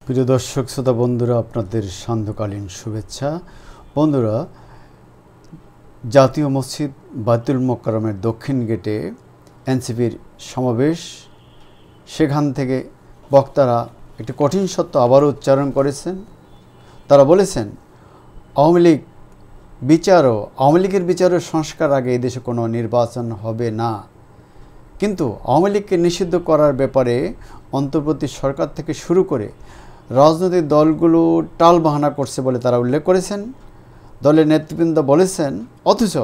প্রিয় দর্শক শ্রোতা বন্ধুরা, আপনাদের সান্ধ্যকালীন শুভেচ্ছা। বন্ধুরা, জাতীয় মসজিদ বাইতুল মোকাররমের দক্ষিণ গেটে এনসিপির সমাবেশ। সেখান থেকে বক্তারা একটি কঠিন সত্য আবারও উচ্চারণ করেছেন। তারা বলেছেন, আওয়ামী লীগের বিচারও সংস্কার আগে এই দেশে কোনো নির্বাচন হবে না। কিন্তু আওয়ামী লীগকে নিষিদ্ধ করার ব্যাপারে অন্তর্বর্তী সরকার থেকে শুরু করে রাজনৈতিক দলগুলো টালবাহানা করছে বলে তারা উল্লেখ করেছেন। দলের নেতৃবৃন্দ বলেছেন, অথচ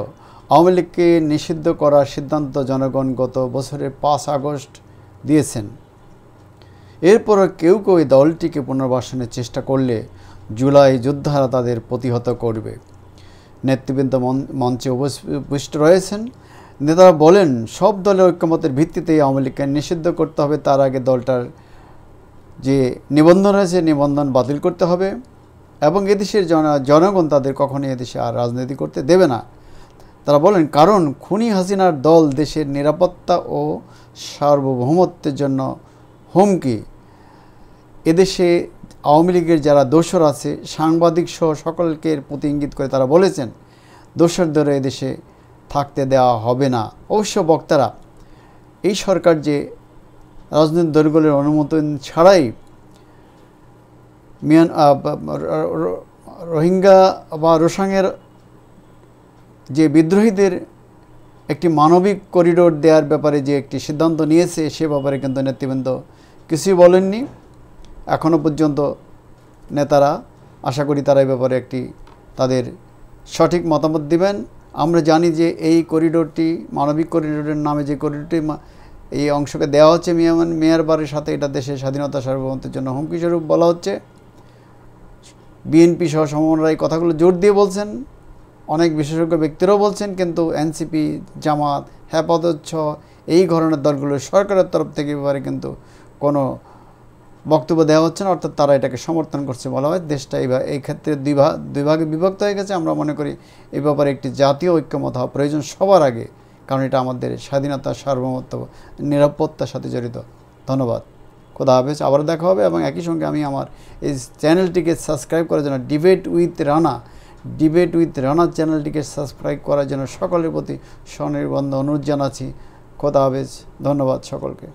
আওয়ামী লীগকে নিষিদ্ধ করার সিদ্ধান্ত জনগণ গত বছরের 5 আগস্ট দিয়েছেন। এরপরও কেউ কেউ এই দলটিকে পুনর্বাসনের চেষ্টা করলে জুলাই যোদ্ধারা তাদের প্রতিহত করবে। নেতৃবৃন্দ মঞ্চে উপস্থিত রয়েছেন। নেতারা বলেন, সব দলের ঐক্যমতের ভিত্তিতেই আওয়ামী লীগকে নিষিদ্ধ করতে হবে। তার আগে দলটার যে নিবন্ধন আছে নিবন্ধন বাতিল করতে হবে এবং এদেশের জনগণ তাদের কখনোই এদেশে আর রাজনীতি করতে দেবে না। তারা বলেন, কারণ খুনি হাসিনার দল দেশের নিরাপত্তা ও সার্বভৌমত্বের জন্য হুমকি। এদেশে আওয়ামী লীগের যারা দোসর আছে, সাংবাদিক সহ সকলকে প্রতি ইঙ্গিত করে তারা বলেছেন, দোসরদের এদেশে থাকতে দেওয়া হবে না। অবশ্য বক্তারা এই সরকার যে রাজনৈতিক দলগুলোর অনুমোদন ছাড়াই রোহিঙ্গা বা রোসাংয়ের যে বিদ্রোহীদের একটি মানবিক করিডোর দেওয়ার ব্যাপারে যে একটি সিদ্ধান্ত নিয়েছে, সে ব্যাপারে কিন্তু নেতৃবৃন্দ কিছুই বলেননি এখনও পর্যন্ত। নেতারা আশা করি তারা এই ব্যাপারে একটি তাদের সঠিক মতামত দিবেন। আমরা জানি যে এই করিডোরটি মানবিক করিডোরের নামে যে করিডোরটি এই অংশকে দেওয়া হচ্ছে মেয়ারবারের সাথে, এটা দেশের স্বাধীনতা সার্বভৌমত্বের জন্য হুমকি স্বরূপ বলা হচ্ছে। বিএনপি সহ সমমনারা এই কথাগুলো জোর দিয়ে বলছেন, অনেক বিশেষজ্ঞ ব্যক্তিরাও বলছেন, কিন্তু এনসিপি, জামাত, হেফাজত সহ এই ধরনের দলগুলো সরকারের তরফ থেকে ব্যাপারে কিন্তু কোনো বক্তব্য দেওয়া হচ্ছে না, অর্থাৎ তারা এটাকে সমর্থন করছে বলা হয়। দেশটা এই ক্ষেত্রে দুই ভাগে বিভক্ত হয়ে গেছে। আমরা মনে করি এই ব্যাপারে একটি জাতীয় ঐক্যমত হওয়া প্রয়োজন সবার আগে, কারণ এটা আমাদের স্বাধীনতা, সার্বভৌমত্ব, নিরাপত্তার সাথে জড়িত। ধন্যবাদ। খোদা হাফেজ। আবার দেখা হবে। এবং একই সঙ্গে আমি আমার এই চ্যানেলটিকে সাবস্ক্রাইব করার জন্য ডিবেট উইথ রানা চ্যানেলটিকে সাবস্ক্রাইব করার জন্য সকলের প্রতি স্বনির্বন্ধ অনুরোধ জানাচ্ছি। খোদা হাফেজ। ধন্যবাদ সকলকে।